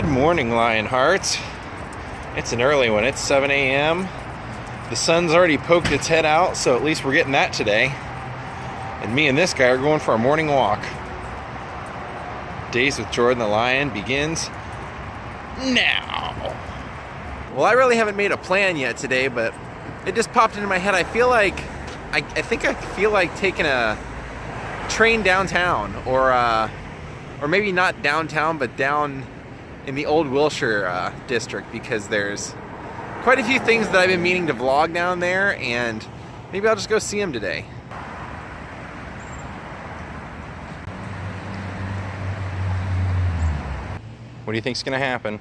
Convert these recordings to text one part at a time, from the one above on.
Good morning, Lionhearts. It's an early one. It's 7 a.m. The sun's already poked its head out, so at least we're getting that today. And me and this guy are going for a morning walk. Daze with Jordan the Lion begins now. Well, I really haven't made a plan yet today, but it just popped into my head. I feel like I feel like taking a train downtown, or maybe not downtown, but down in the old Wilshire district, because there's quite a few things that I've been meaning to vlog down there, and maybe I'll just go see them today. What do you think's gonna happen?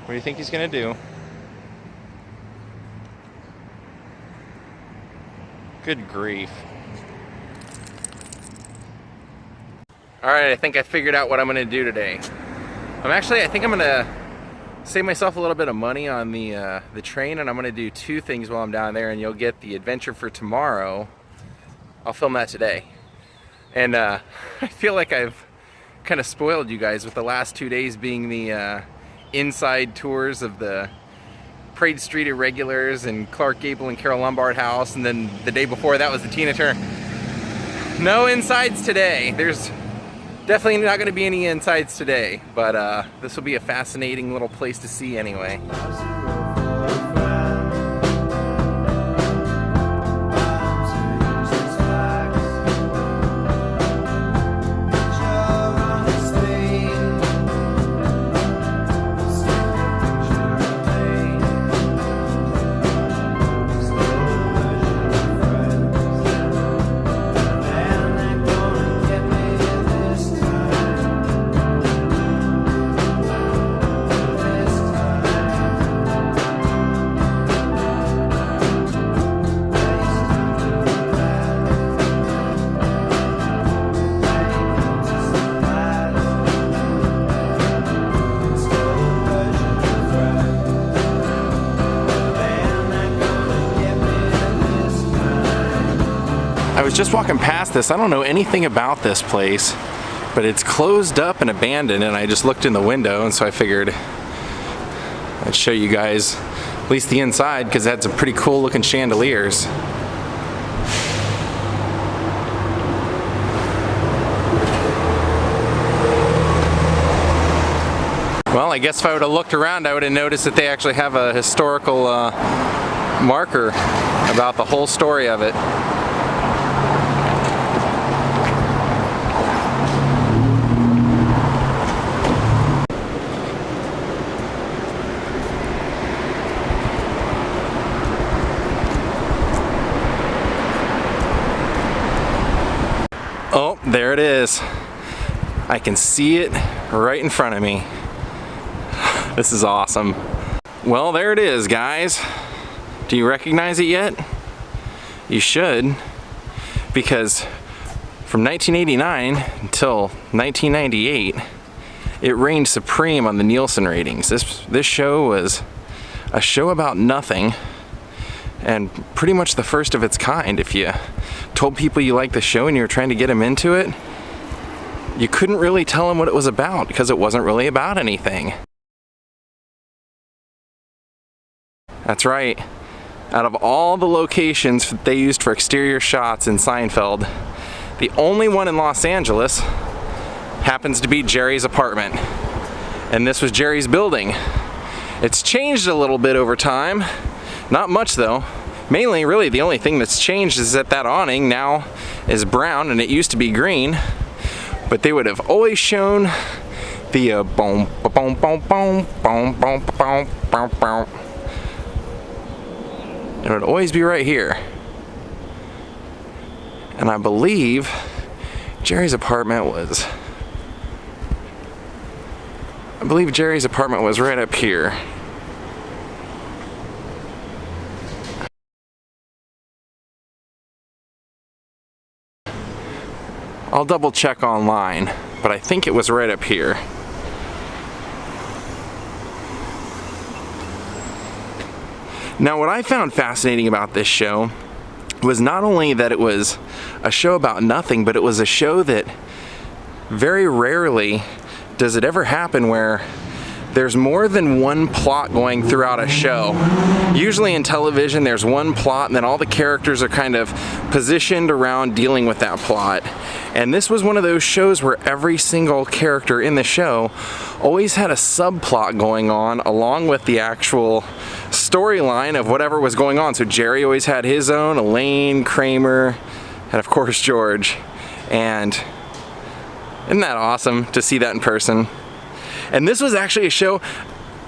What do you think he's gonna do? Good grief. Alright, I think I figured out what I'm gonna do today. I think I'm gonna save myself a little bit of money on the train, and I'm gonna do two things while I'm down there, and you'll get the adventure for tomorrow. I'll film that today. And I feel like I've kind of spoiled you guys with the last 2 days being the inside tours of the Parade Street Irregulars and Clark Gable and Carol Lombard House, and then the day before that was the Tina Turner. No insides today. There's definitely not going to be any insides today, but this will be a fascinating little place to see anyway. I was just walking past this. I don't know anything about this place, but it's closed up and abandoned, and I just looked in the window, and so I figured I'd show you guys at least the inside, because it had some pretty cool looking chandeliers. Well, I guess if I would have looked around, I would have noticed that they actually have a historical marker about the whole story of it. Oh, there it is. I can see it right in front of me. This is awesome. Well, there it is, guys. Do you recognize it yet? You should, because from 1989 until 1998, it reigned supreme on the Nielsen ratings. This show was a show about nothing, and pretty much the first of its kind. If you told people you liked the show and you were trying to get them into it, you couldn't really tell them what it was about, because it wasn't really about anything. That's right. Out of all the locations they used for exterior shots in Seinfeld, the only one in Los Angeles happens to be Jerry's apartment. And this was Jerry's building. It's changed a little bit over time. Not much though. Mainly, really, the only thing that's changed is that awning now is brown and it used to be green. But they would have always shown the boom, boom, boom, boom, boom, boom, boom, boom, boom. It would always be right here. And I believe Jerry's apartment was right up here. I'll double check online, but I think it was right up here. Now, what I found fascinating about this show was not only that it was a show about nothing, but it was a show that very rarely does it ever happen where there's more than one plot going throughout a show. Usually in television there's one plot and then all the characters are kind of positioned around dealing with that plot. And this was one of those shows where every single character in the show always had a subplot going on along with the actual storyline of whatever was going on. So Jerry always had his own, Elaine, Kramer, and of course George. And isn't that awesome to see that in person? And this was actually a show,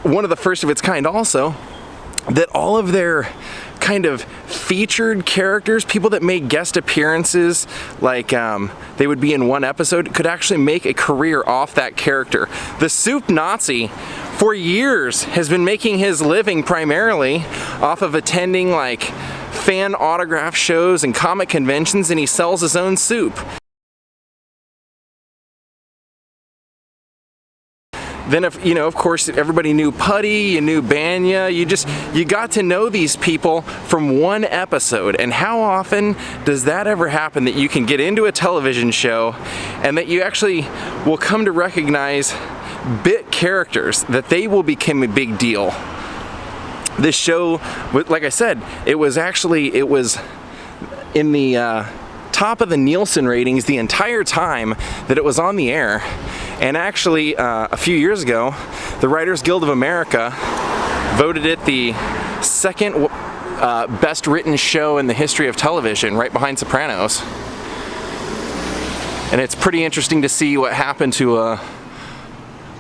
one of the first of its kind also, that all of their kind of featured characters, people that made guest appearances, like they would be in one episode, could actually make a career off that character. The Soup Nazi, for years, has been making his living primarily off of attending like fan autograph shows and comic conventions, and he sells his own soup. Then, if you know, of course, everybody knew Putty, you knew Banya, you got to know these people from one episode. And how often does that ever happen, that you can get into a television show and that you actually will come to recognize bit characters, that they will become a big deal? This show, like I said, it was in the top of the Nielsen ratings the entire time that it was on the air. And actually, a few years ago, the Writers Guild of America voted it the second best written show in the history of television, right behind Sopranos. And it's pretty interesting to see what happened to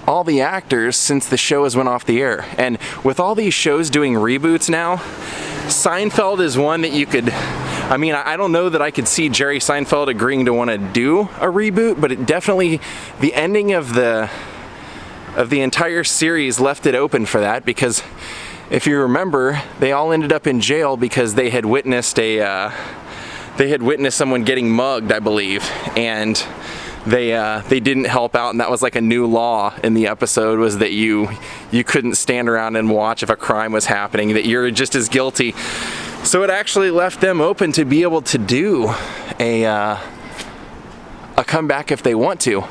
all the actors since the show has went off the air. And with all these shows doing reboots now, Seinfeld is one that you could, I mean, I don't know that I could see Jerry Seinfeld agreeing to want to do a reboot, but it definitely, the ending of the entire series left it open for that, because if you remember, they all ended up in jail because they had witnessed someone getting mugged, I believe, and they didn't help out, and that was like a new law in the episode, was that you couldn't stand around and watch if a crime was happening, that you're just as guilty. So it actually left them open to be able to do a comeback if they want to.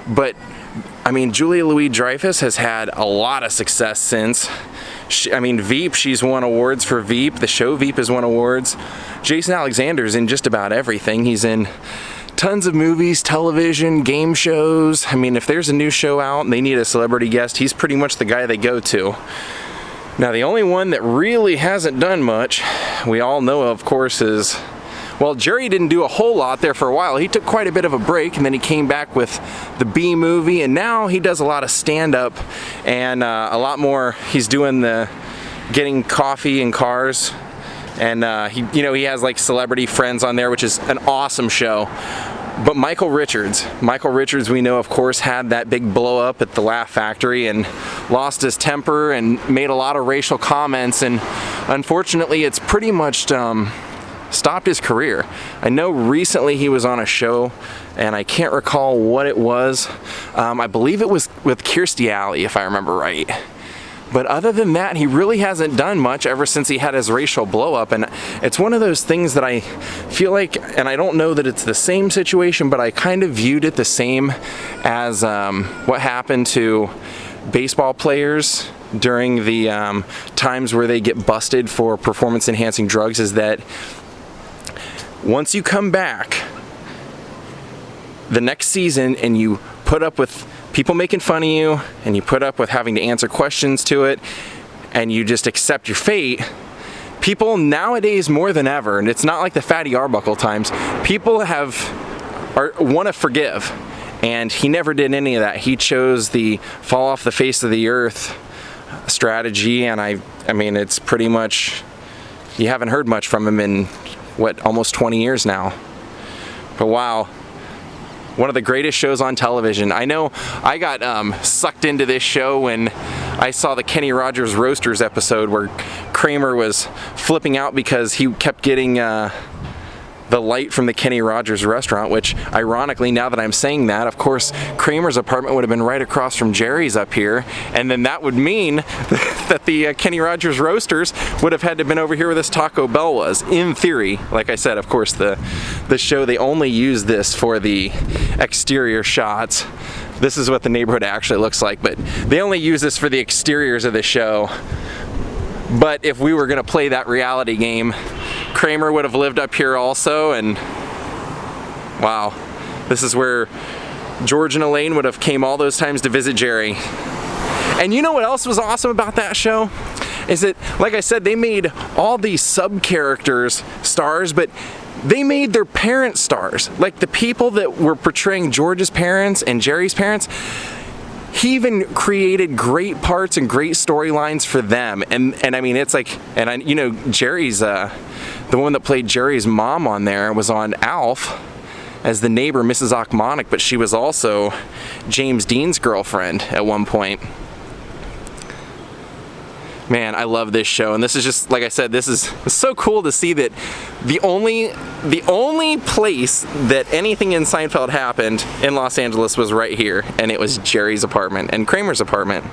But I mean, Julia Louis-Dreyfus has had a lot of success since. I mean, Veep, she's won awards for Veep. The show Veep has won awards. Jason Alexander's in just about everything. He's in tons of movies, television, game shows. I mean, if there's a new show out and they need a celebrity guest, he's pretty much the guy they go to. Now, the only one that really hasn't done much, we all know of course, is, well, Jerry didn't do a whole lot there for a while. He took quite a bit of a break, and then he came back with the B Movie, and now he does a lot of stand-up and a lot more. He's doing the Getting Coffee in Cars, and he has like Celebrity Friends on there, which is an awesome show. But Michael Richards, we know, of course, had that big blow up at the Laugh Factory and lost his temper and made a lot of racial comments, and unfortunately it's pretty much stopped his career. I know recently he was on a show, and I can't recall what it was. I believe it was with Kirstie Alley, if I remember right. But other than that, he really hasn't done much ever since he had his racial blow-up, and it's one of those things that I feel like, and I don't know that it's the same situation, but I kind of viewed it the same as what happened to baseball players during the times where they get busted for performance-enhancing drugs, is that once you come back the next season and you put up with people making fun of you, and you put up with having to answer questions to it, and you just accept your fate, people nowadays more than ever, and it's not like the Fatty Arbuckle times, people want to forgive, and he never did any of that. He chose the fall off the face of the earth strategy, and I mean, it's pretty much, you haven't heard much from him in what, almost 20 years now. But wow, one of the greatest shows on television. I know I got sucked into this show when I saw the Kenny Rogers Roasters episode where Kramer was flipping out because he kept getting the light from the Kenny Rogers restaurant, which ironically, now that I'm saying that, of course, Kramer's apartment would have been right across from Jerry's up here, and then that would mean that the Kenny Rogers Roasters would have had to have been over here where this Taco Bell was. In theory, like I said, of course, the show, they only use this for the exterior shots. This is what the neighborhood actually looks like, but they only use this for the exteriors of the show. But if we were gonna play that reality game, Kramer would have lived up here also, and wow, this is where George and Elaine would have came all those times to visit Jerry. And you know what else was awesome about that show? Is that, like I said, they made all these sub-characters stars, but they made their parents stars. Like the people that were portraying George's parents and Jerry's parents, he even created great parts and great storylines for them. And I mean, it's like, and you know, Jerry's, the one that played Jerry's mom on there was on Alf as the neighbor, Mrs. Achmonic, but she was also James Dean's girlfriend at one point. Man, I love this show, and this is just, like I said, this is so cool to see that the only place that anything in Seinfeld happened in Los Angeles was right here, and it was Jerry's apartment and Kramer's apartment.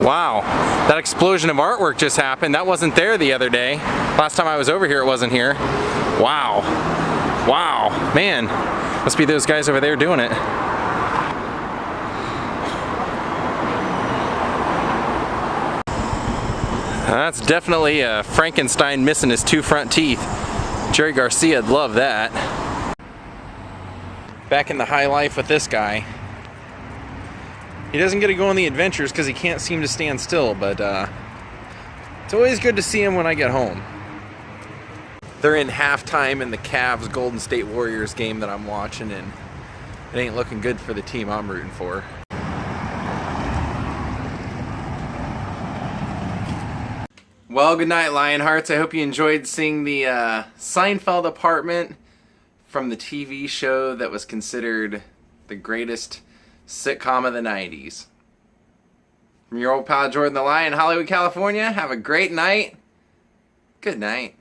Wow, that explosion of artwork just happened. That wasn't there the other day. Last time I was over here, it wasn't here. Wow. Wow, man. Must be those guys over there doing it. That's definitely a Frankenstein missing his 2 front teeth. Jerry Garcia'd love that. Back in the high life with this guy. He doesn't get to go on the adventures because he can't seem to stand still, but it's always good to see him when I get home. They're in halftime in the Cavs Golden State Warriors game that I'm watching, and it ain't looking good for the team I'm rooting for. Well, good night, Lionhearts. I hope you enjoyed seeing the Seinfeld apartment from the TV show that was considered the greatest sitcom of the 90s. From your old pal Jordan the Lion, Hollywood, California. Have a great night. Good night.